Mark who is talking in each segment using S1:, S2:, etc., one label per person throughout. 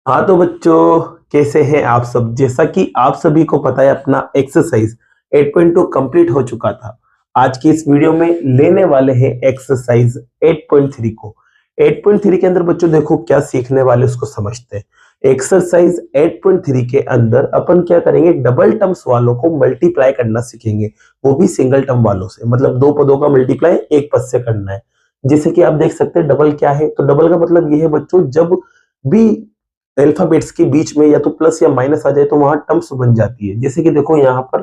S1: हाँ तो बच्चों, कैसे हैं आप सब। जैसा कि आप सभी को पता है, अपना एक्सरसाइज 8.2 कंप्लीट हो चुका था। आज की इस वीडियो में लेने वाले हैं एक्सरसाइज 8.3 को। 8.3 के अंदर बच्चों देखो क्या सीखने वाले, उसको समझते हैं। एक्सरसाइज 8.3 के अंदर अपन क्या करेंगे, डबल टर्म्स वालों को मल्टीप्लाई करना सीखेंगे। वो भी सिंगल टर्म वालों से, मतलब दो पदों का मल्टीप्लाई एक पद से करना है। जैसे कि आप देख सकते हैं डबल क्या है, तो डबल का मतलब ये है बच्चों, जब भी अल्फाबेट्स के बीच में या तो प्लस या माइनस आ जाए तो वहां टर्म्स बन जाती है। जैसे कि देखो यहाँ पर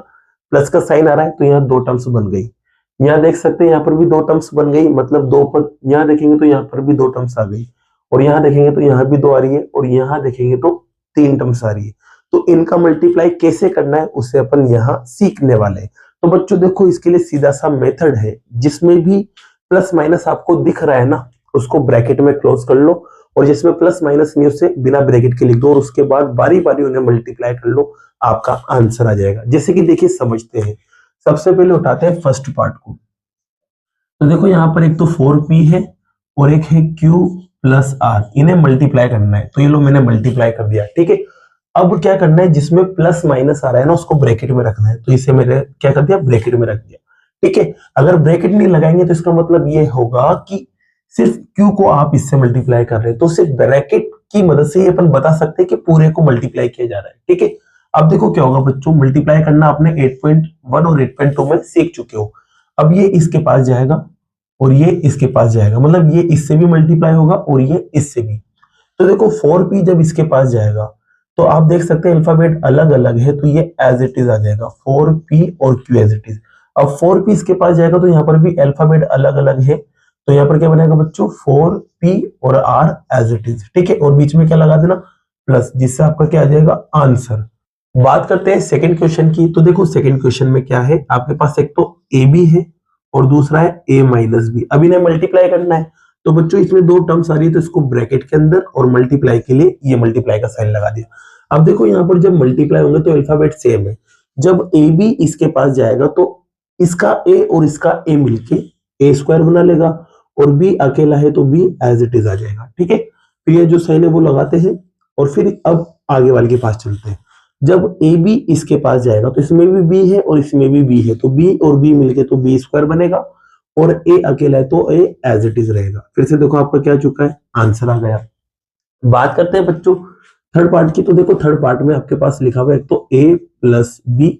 S1: प्लस का साइन आ रहा है तो यहाँ दो टर्म्स बन गई। यहाँ देख सकते हैं यहाँ पर भी दो टर्म्स बन गई, मतलब दो पद। यहाँ देखेंगे तो यहाँ पर भी दो टर्म्स आ गई, और यहाँ देखेंगे तो यहाँ भी दो आ रही है, और यहाँ देखेंगे तो तीन टर्म्स आ रही है। तो इनका मल्टीप्लाई कैसे करना है उसे अपन यहाँ सीखने वाले हैं। तो बच्चों देखो, इसके लिए सीधा सा मेथड है, जिसमें भी प्लस माइनस आपको दिख रहा है ना, उसको ब्रैकेट में क्लोज कर लो, और जिसमें प्लस माइनस नहीं उसे बिना ब्रैकेट के लिख दो, और उसके बाद बारी बारी उन्हें मल्टीप्लाई कर लो, आपका आंसर आ जाएगा। जैसे कि देखिए समझते हैं। सबसे पहले उठाते हैं फर्स्ट पार्ट को। तो देखो यहाँ पर एक तो 4p है और एक है q प्लस आर, इन्हें मल्टीप्लाई करना है। तो ये लो मैंने मल्टीप्लाई कर दिया, ठीक है। अब क्या करना है, जिसमें प्लस माइनस आ रहा है ना उसको ब्रैकेट में रखना है। तो इसे मैंने क्या कर दिया, ब्रैकेट में रख दिया, ठीक है। अगर ब्रैकेट नहीं लगाएंगे तो इसका मतलब ये होगा कि सिर्फ q को आप इससे मल्टीप्लाई कर रहे हैं। तो सिर्फ ब्रैकेट की मदद से अपन बता सकते हैं कि पूरे को मल्टीप्लाई किया जा रहा है, ठीक है। अब देखो क्या होगा बच्चों, मल्टीप्लाई करना आपने 8.1 और 8.2 में सीख चुके हो। अब ये इसके पास जाएगा और ये इसके पास जाएगा, मतलब ये इससे भी मल्टीप्लाई होगा और ये इससे भी। तो देखो 4p जब इसके पास जाएगा तो आप देख सकते हैं अल्फाबेट अलग अलग है, तो ये एज इट इज आ जाएगा 4p और q एज इट इज। अब 4p इसके पास जाएगा तो यहाँ पर भी अल्फाबेट अलग अलग है, तो यहाँ पर क्या बनेगा बच्चों, 4p और r एज इट इज, ठीक है। और बीच में क्या लगा देना, प्लस, जिससे आपका क्या आ जाएगा, आंसर। बात करते हैं सेकंड क्वेश्चन की। तो देखो सेकंड क्वेश्चन में क्या है, आपके पास एक तो ए बी है और दूसरा है a माइनस बी। अब इन्हें मल्टीप्लाई करना है। तो बच्चों इसमें दो टर्म्स आ रही है, तो इसको ब्रैकेट के अंदर, और मल्टीप्लाई के लिए ये मल्टीप्लाई का साइन लगा दिया। अब देखो यहाँ पर जब मल्टीप्लाई होंगे तो अल्फाबेट सेम है। जब ए बी इसके पास जाएगा तो इसका ए और इसका ए मिलके ए स्क्वायर बना लेगा, और बी अकेला है तो बी एज इट इज आ जाएगा, ठीक है। फिर ये जो साइन है वो लगाते हैं, और फिर अब आगे वाले के पास चलते हैं। जब ए बी इसके पास जाएगा तो इसमें भी बी है और इसमें भी बी है, तो बी और बी मिलके तो बी स्क्वायर बनेगा, और ए अकेला है तो ए एज इट इज रहेगा। फिर से देखो आपका क्या चुका है, आंसर आ गया। बात करते हैं बच्चों थर्ड पार्ट की। तो देखो थर्ड पार्ट में आपके पास लिखा हुआ है एक तो ए प्लस बी,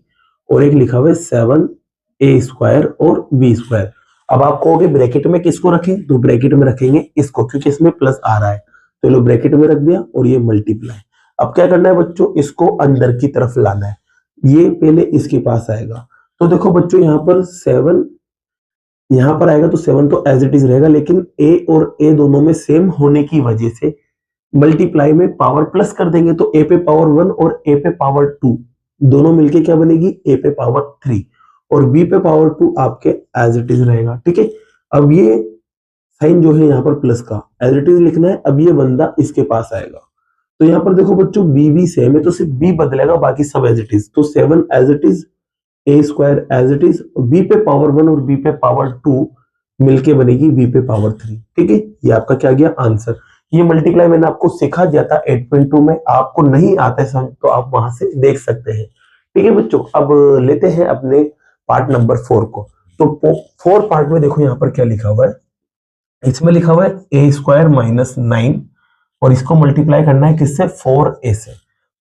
S1: और एक लिखा हुआ है 7a स्क्वायर और बी स्क्वायर। अब आप कहोगे ब्रैकेट में किसको रखें, तो ब्रैकेट में रखेंगे इसको, क्योंकि इसमें प्लस आ रहा है। तो लो ब्रैकेट में रख दिया, और ये मल्टीप्लाई। अब क्या करना है बच्चों, इसको अंदर की तरफ लाना है। ये पहले इसके पास आएगा। तो देखो बच्चों यहाँ पर 7 यहाँ पर आएगा, तो 7 तो एज इट इज रहेगा, लेकिन ए और ए दोनों में सेम होने की वजह से मल्टीप्लाई में पावर प्लस कर देंगे, तो ए पे पावर 1 और ए पे पावर 2 दोनों मिलके क्या बनेगी, ए पे पावर 3, और बी पे पावर 2 आपके एज इट इज रहेगा, ठीक है। अब ये साइन जो है यहाँ पर प्लस का एज इट इज लिखना है। अब ये बंदा इसके पास आएगा, तो यहाँ पर देखो बच्चों बी भी सेम है, तो सिर्फ बी बदलेगा, बाकी सब एज इट इज। तो 7 as it is, a square as it is, B पे पावर 1 और बी पे पावर 2 मिलके बनेगी बी पे पावर 3, ठीक है। ये आपका क्या गया, आंसर। ये मल्टीप्लाई मैंने आपको सिखा दिया था 8.2 में, आपको नहीं आता है समझ तो आप वहां से देख सकते हैं, ठीक है बच्चों। अब लेते हैं अपने पार्ट नंबर 4 को। तो 4 पार्ट में देखो यहाँ पर क्या लिखा हुआ है, इसमें लिखा हुआ है ए स्क्वायर माइनस 9, और इसको मल्टीप्लाई करना है किससे, 4a से।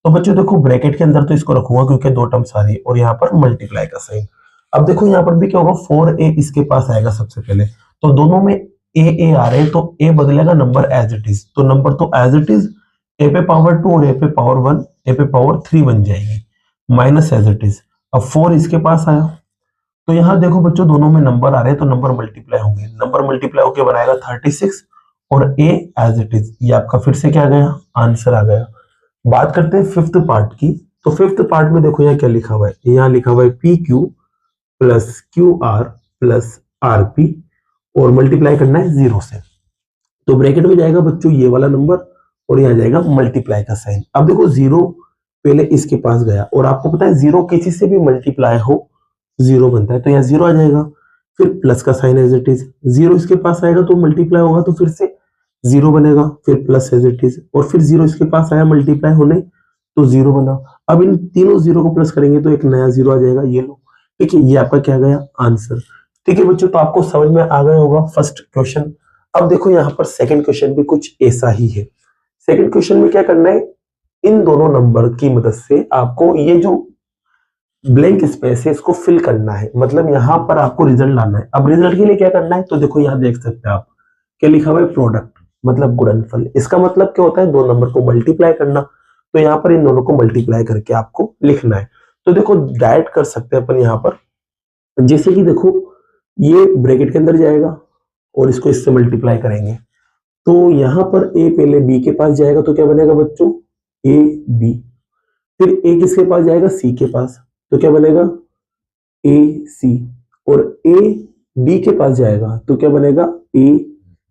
S1: तो बच्चों देखो ब्रैकेट के अंदर तो इसको रखूंगा क्योंकि दो टर्म्स आ रही है, और यहाँ पर मल्टीप्लाई का साइन। अब देखो यहाँ पर भी क्या होगा, 4a इसके पास आएगा सबसे पहले। तो दोनों में ए आ रहे हैं, तो ए बदलेगा नंबर एज इट इज, तो नंबर तो एज इट इज, ए पे पावर 2 और ए पे पावर 1, ए पे पावर 3 बन जाएगी, माइनस एज इट इज। अब 4 इसके पास आया, तो यहाँ देखो बच्चों दोनों में नंबर आ रहे हैं, तो नंबर मल्टीप्लाई होंगे, नंबर मल्टीप्लाई होकर बनाएगा 36, और ए एज इट इज। ये आपका फिर से क्या गया, आंसर आ गया। बात करते हैं फिफ्थ पार्ट की। तो फिफ्थ पार्ट में देखो यहाँ क्या लिखा हुआ है, यहाँ लिखा हुआ है P Q plus Q R plus R P, और मल्टीप्लाई करना है 0 से। तो ब्रैकेट में जाएगा बच्चों ये वाला नंबर, और यहाँ जाएगा मल्टीप्लाई का साइन। अब देखो 0 पहले इसके पास गया, और आपको पता है 0 किसी से भी मल्टीप्लाई हो 0 बनता है, तो यहाँ 0 आ जाएगा। फिर प्लस का साइन एज इट इज, 0 इसके पास आएगा तो मल्टीप्लाई होगा, तो फिर से जीरो बनेगा, फिर प्लस एज इट इज, और फिर जीरो इसके पास आया मल्टीप्लाई होने तो जीरो बना। अब इन तीनों जीरो को प्लस करेंगे तो एक नया जीरो आ जाएगा, ये लो। ठीक है, ये आपका क्या गया आंसर। ठीक है बच्चों, तो आपको समझ में आ गया होगा फर्स्ट क्वेश्चन। अब देखो यहाँ पर सेकंड क्वेश्चन भी कुछ ऐसा ही है। सेकंड क्वेश्चन में क्या करना है, इन दोनों नंबर की मदद से आपको ये जो ब्लैंक स्पेस है इसको फिल करना है, मतलब यहाँ पर आपको रिजल्ट लाना है। अब रिजल्ट के लिए क्या करना है, तो देखो यहाँ देख सकते हैं आप क्या लिखा हुआ है, प्रोडक्ट मतलब गुणनफल। इसका मतलब क्या होता है, दो नंबर को मल्टीप्लाई करना। तो यहाँ पर इन दोनों को मल्टीप्लाई करके आपको लिखना है। तो देखो डायरेक्ट कर सकते हैं अपन यहाँ पर, जैसे कि देखो ये ब्रैकेट के अंदर जाएगा और इसको इससे मल्टीप्लाई करेंगे, तो यहाँ पर ए पहले बी के पास जाएगा तो क्या बनेगा बच्चों, ए बी। फिर ए किसके पास जाएगा, सी के पास, तो क्या बनेगा ए सी। और ए डी के पास जाएगा तो क्या बनेगा ए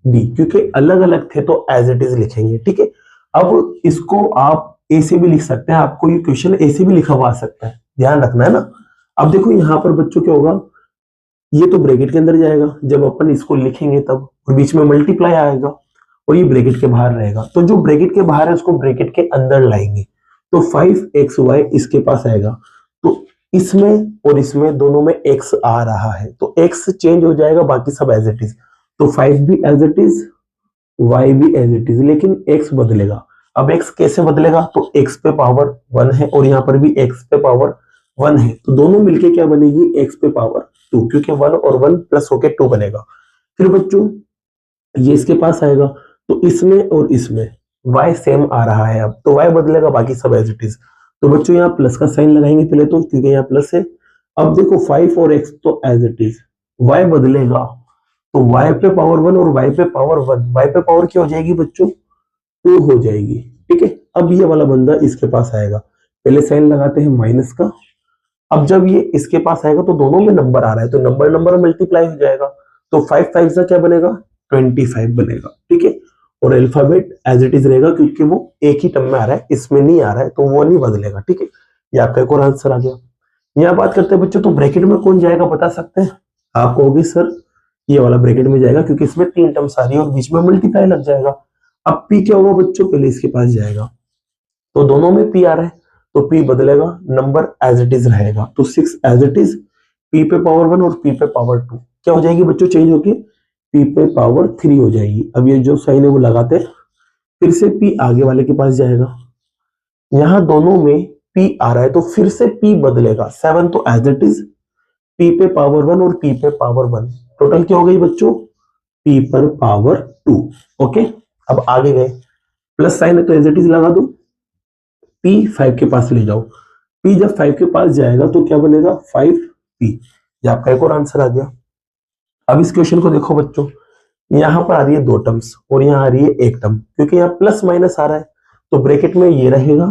S1: डी, क्योंकि अलग अलग थे तो एज इट इज लिखेंगे। ठीक है, अब इसको आप ए से भी लिख सकते हैं, आपको ये क्वेश्चन ए से भी लिखा हुआ आ सकता है, ध्यान रखना है ना। अब देखो यहाँ पर बच्चों क्या होगा, ये तो ब्रैकेट के अंदर जाएगा, जब अपन इसको लिखेंगे तब, और बीच में मल्टीप्लाई आएगा, और ये ब्रैकेट के बाहर रहेगा, तो जो ब्रैकेट के बाहर है उसको ब्रैकेट के अंदर लाएंगे। तो 5xy इसके पास आएगा, तो इसमें और इसमें दोनों में x आ रहा है, तो x चेंज हो जाएगा, बाकी सब एज इट इज। तो 5 भी एज इट इज, y भी एज इट इज, लेकिन x बदलेगा। अब x कैसे बदलेगा, तो x पे पावर 1 है और यहाँ पर भी x पे पावर 1 है, तो दोनों मिलके क्या बनेगी, x पे पावर 2, क्योंकि 1 और 1 प्लस होके 2 बनेगा। फिर बच्चों ये इसके पास आएगा, तो इसमें और इसमें y सेम आ रहा है, अब तो y बदलेगा, बाकी सब एज इट इज। तो बच्चों यहाँ प्लस का साइन लगाएंगे पहले तो, क्योंकि यहाँ प्लस है। अब देखो 5 और x तो एज इट इज, y बदलेगा, तो y पे पावर 1 और y पे पावर 1, y पे पावर क्या हो जाएगी बच्चों, 2 हो जाएगी। ठीक है, अब ये वाला बंदा इसके पास आएगा, पहले साइन लगाते हैं माइनस का। अब जब ये इसके पास आएगा तो दोनों में नंबर आ रहा है, तो नंबर नंबर मल्टीप्लाई हो जाएगा, तो 5 5 का क्या बनेगा, 25 बनेगा। ठीक है, और अल्फाबेट एज इट इज रहेगा, क्योंकि वो एक ही टर्म में आ रहा है, इसमें नहीं आ रहा है, तो वो नहीं बदलेगा। ठीक है, ये आपका एक और आंसर आ गया। यहाँ बात करते हैं बच्चों, तो ब्रैकेट में कौन जाएगा बता सकते हैं, आप कहोगे सर ये वाला ब्रैकेट में जाएगा, क्योंकि इसमें 3 टर्म्स आ रही है और बीच में मल्टीप्लाई लग जाएगा। अब पी क्या होगा बच्चों, पहले इसके पास जाएगा, तो दोनों में पी आ रहा है, तो पी बदलेगा, नंबर एज इट इज रहेगा, तो 6 एज इट इज, पी पे पावर 1 और पी पे पावर 2 क्या हो जाएगी बच्चों, चेंज होके पी पे पावर 3 हो जाएगी। अब ये जो साइन है वो लगाते हैं, फिर से पी आगे वाले के पास जाएगा, यहां दोनों में पी आ रहा है, तो फिर से पी बदलेगा, 7 तो एज इट इज, पी पे पावर 1 और पी पे पावर 1, टोटल क्या हो गई बच्चों, पी पर पावर 2। ओके, अब आगे गए, प्लस साइन है तो एज इट इज लगा दो, पी 5 के पास ले जाओ, पी जब 5 के पास जाएगा तो क्या बनेगा, 5p। ये आपका एक और आंसर आ गया। अब इस क्वेश्चन को देखो बच्चों, यहाँ पर आ रही है 2 टर्म्स और यहाँ आ रही है 1 टर्म, क्योंकि यहाँ प्लस माइनस आ रहा है, तो ब्रैकेट में ये रहेगा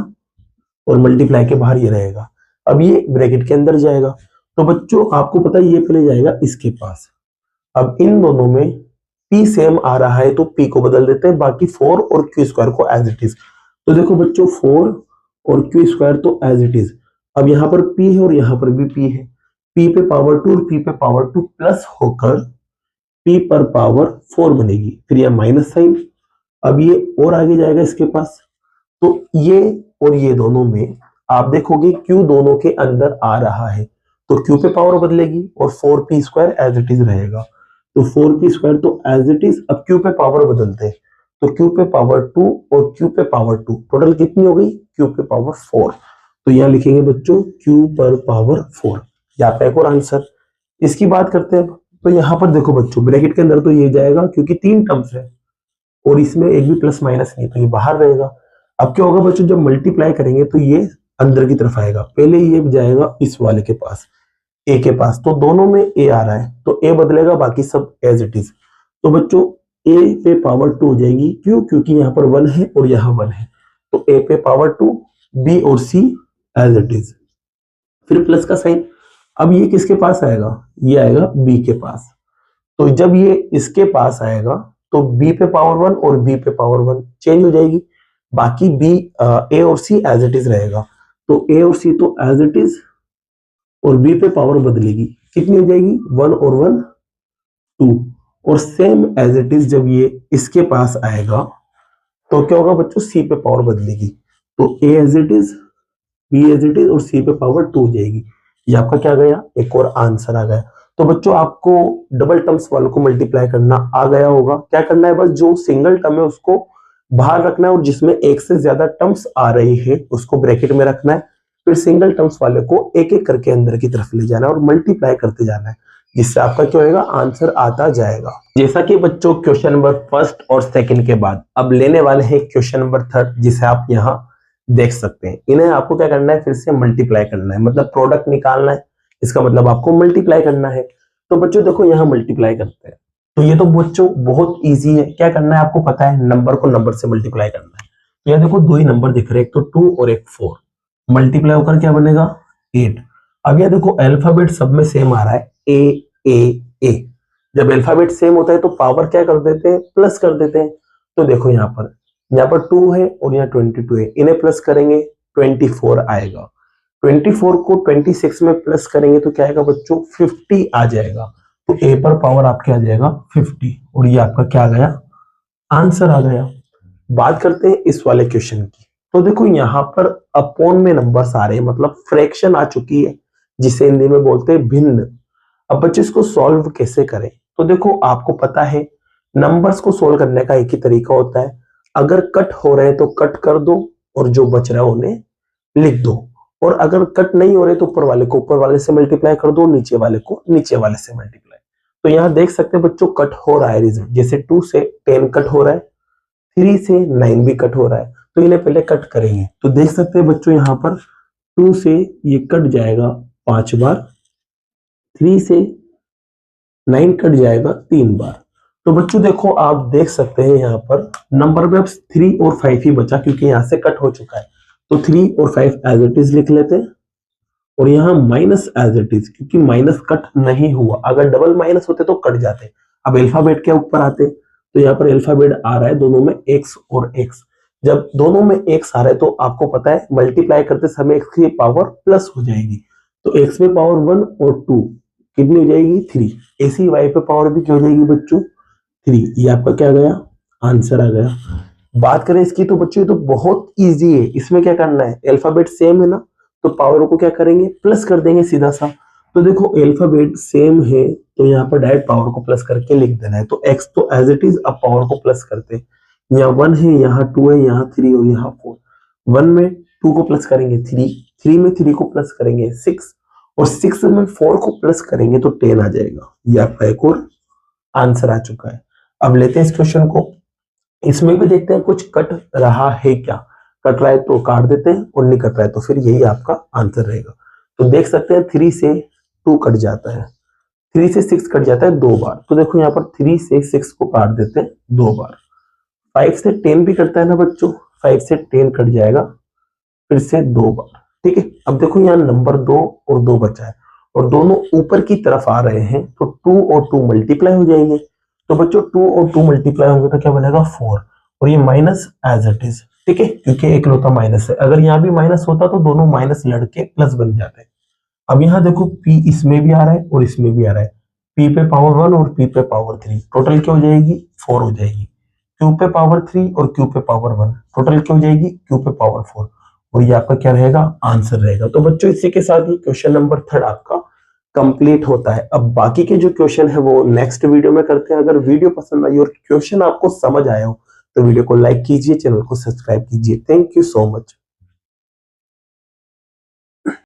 S1: और मल्टीप्लाई के बाहर ये रहेगा। अब ये ब्रैकेट के अंदर जाएगा, तो बच्चों आपको पता है ये पहले जाएगा इसके पास। अब इन दोनों में p सेम आ रहा है, तो p को बदल देते हैं, बाकी 4 और q स्क्वायर को एज इट इज। तो देखो बच्चों 4 और q स्क्वायर तो एज इट इज। अब यहाँ पर p है और यहाँ पर भी p है, p पे पावर 2 और p पे पावर 2 प्लस होकर p पर पावर 4 बनेगी, फिर यह माइनस साइन। अब ये और आगे जाएगा इसके पास, तो ये और ये दोनों में आप देखोगे q दोनों के अंदर आ रहा है, तो q पे पावर बदलेगी और 4p square as it is रहेगा, तो 4p स्क्वायर तो एज इट इज। अब q पे पावर बदलते हैं, तो q पे पावर 2 और q पे पावर 2, टोटल कितनी हो गई, q पे पावर 4। तो यहाँ लिखेंगे बच्चों q पर पावर 4, यहाँ पे एक और आंसर। इसकी बात करते हैं, तो यहाँ पर देखो बच्चों ब्रैकेट के अंदर तो ये जाएगा, क्योंकि 3 टर्म्स है और इसमें एक भी प्लस माइनस नहीं, तो ये बाहर रहेगा। अब क्या होगा बच्चों, जब मल्टीप्लाई करेंगे तो ये अंदर की तरफ आएगा, पहले ये जाएगा इस वाले के पास, ए के पास, तो दोनों में ए आ रहा है, तो ए बदलेगा, बाकी सब एज इट इज। तो बच्चों ए पे पावर 2 हो जाएगी, क्यों, क्योंकि यहाँ पर 1 है और यहाँ 1 है, तो ए पे पावर 2, बी और सी एज इट इज, फिर प्लस का साइन। अब ये किसके पास आएगा, ये आएगा बी के पास, तो जब ये इसके पास आएगा तो b पे पावर 1 और b पे पावर 1 चेंज हो जाएगी, बाकी b a और c एज इट इज रहेगा, तो a और c तो एज इट इज, और b पे पावर बदलेगी, कितनी हो जाएगी, 1 और 1 2, और सेम एज इट इज जब ये इसके पास आएगा तो क्या होगा बच्चों, सी पे पावर बदलेगी, तो A as it is, B as it is और सी पे पावर 2 हो जाएगी। ये आपका क्या गया, एक और आंसर आ गया। तो बच्चों आपको डबल टर्म्स वालों को मल्टीप्लाई करना आ गया होगा। क्या करना है, बस जो सिंगल टर्म है उसको बाहर रखना है और जिसमें एक से ज्यादा टर्म्स आ रही है उसको ब्रैकेट में रखना है। फिर सिंगल टर्म्स वाले को एक एक करके अंदर की तरफ ले जाना है और मल्टीप्लाई करते जाना है, जिससे आपका क्या होगा, आंसर आता जाएगा। जैसा कि बच्चों क्वेश्चन नंबर फर्स्ट और सेकंड के बाद अब लेने वाले हैं क्वेश्चन नंबर थर्ड, जिसे आप यहाँ देख सकते हैं। इन्हें आपको क्या करना है, फिर से मल्टीप्लाई करना है, मतलब प्रोडक्ट निकालना है, इसका मतलब आपको मल्टीप्लाई करना है। तो बच्चों देखो यहाँ मल्टीप्लाई करते हैं, तो ये तो बच्चों बहुत इजी है। क्या करना है आपको पता है, नंबर को नंबर से मल्टीप्लाई करना है। तो यहाँ देखो दो ही नंबर दिख रहे हैं, एक तो 2 और एक 4, मल्टीप्लाई होकर क्या बनेगा 8। अब यह देखो अल्फाबेट सब में सेम आ रहा है, ए ए ए। जब अल्फाबेट सेम होता है तो पावर क्या कर देते हैं, प्लस कर देते हैं। तो देखो यहाँ पर 2 है और यहाँ 22 है, इन्हें प्लस करेंगे 24 आएगा। 24 को 26 में प्लस करेंगे तो क्या आएगा बच्चों, 50 आ जाएगा। तो ए पर पावर आपके आ जाएगा 50 और ये आपका क्या आ गया, आंसर आ गया। बात करते हैं इस वाले क्वेश्चन की। तो देखो यहाँ पर अपॉन में नंबर्स आ रहे हैं, मतलब फ्रैक्शन आ चुकी है, जिसे हिंदी में बोलते हैं भिन्न। अब बच्चे इसको सॉल्व कैसे करें, तो देखो आपको पता है नंबर्स को सॉल्व करने का एक ही तरीका होता है, अगर कट हो रहे हैं तो कट कर दो और जो बच रहा है उन्हें लिख दो, और अगर कट नहीं हो रहे तो ऊपर वाले को ऊपर वाले से मल्टीप्लाई कर दो, नीचे वाले को नीचे वाले से मल्टीप्लाई। तो यहाँ देख सकते हैं बच्चों कट हो रहा है रिजल्ट, जैसे 2 से 10 कट हो रहा है, 3 से 9 भी कट हो रहा है। तो इन्हें पहले कट करेंगे, तो देख सकते हैं बच्चों यहाँ पर 2 से ये कट जाएगा 5 बार, 3 से 9 कट जाएगा 3 बार। तो बच्चों देखो आप देख सकते हैं यहाँ पर नंबर में अब 3 और 5 ही बचा, क्योंकि यहाँ से कट हो चुका है। तो 3 और 5 एज इट इज लिख लेते हैं, और यहाँ माइनस एज इट इज, क्योंकि माइनस कट नहीं हुआ, अगर डबल माइनस होते तो कट जाते। अब अल्फाबेट के ऊपर आते, तो यहाँ पर अल्फाबेट आ रहा है दोनों में x और x। जब दोनों में x आ रहा है तो आपको पता है मल्टीप्लाई करते समय x की पावर प्लस हो जाएगी, तो x पे पावर 1 और 2 कितनी हो जाएगी 3, ऐसी y पे पावर भी क्या हो जाएगी बच्चों 3। ये आपका क्या गया, आंसर आ गया। बात करें इसकी तो बच्चों ये तो बहुत इजी है, इसमें क्या करना है, अल्फाबेट सेम है ना, तो पावर को क्या करेंगे, प्लस कर देंगे सीधा सा। तो देखो अल्फाबेट सेम है तो यहाँ पर डायरेक्ट पावर को प्लस करके लिख देना है। तो x तो एज इट इज, अब पावर को प्लस करते हैं, यहाँ 1 है, यहाँ 2 है, यहाँ 3 और यहाँ 4। 1 में 2 को प्लस करेंगे 3 में 3 को प्लस करेंगे 6, और 6 में 4 को प्लस करेंगे तो 10 आ जाएगा। ये आपका एक और आंसर आ चुका है। अब लेते हैं इस क्वेश्चन को, इसमें भी देखते हैं कुछ कट रहा है क्या, कट रहा है तो काट देते हैं और नहीं कट रहा है तो फिर यही आपका आंसर रहेगा। तो देख सकते हैं 3 से 2 कट जाता है, 3 से 6 कट जाता है 2 बार। तो देखो यहाँ पर 3 से 6 को काट देते हैं 2 बार। 5 से 10 भी कटता है ना बच्चों, 5 से 10 कट जाएगा फिर से 2 बार। ठीक है, अब देखो यहाँ नंबर 2 और 2 बचा है और दोनों ऊपर की तरफ आ रहे हैं, तो 2 और 2 मल्टीप्लाई हो जाएंगे। तो बच्चों 2 और 2 मल्टीप्लाई होंगे तो क्या बनेगा 4, और ये माइनस एज इट इज। ठीक है, क्योंकि एक लौता माइनस है, अगर यहाँ भी माइनस होता तो दोनों माइनस लड़के प्लस बन जाते। अब यहाँ देखो p इसमें भी आ रहा है और इसमें भी आ रहा है, p पे पावर 1 और p पे पावर 3, टोटल क्या हो जाएगी 4 हो जाएगी। q पे पावर 3 और q पे पावर 1, टोटल क्या हो जाएगी q पे पावर 4, और ये आपका क्या रहेगा, आंसर रहेगा। तो बच्चों इसी के साथ ही क्वेश्चन नंबर 3 आपका कंप्लीट होता है। अब बाकी के जो क्वेश्चन है वो नेक्स्ट वीडियो में करते हैं। अगर वीडियो पसंद आई और क्वेश्चन आपको समझ आया हो तो वीडियो को लाइक कीजिए, चैनल को सब्सक्राइब कीजिए। Thank you so much.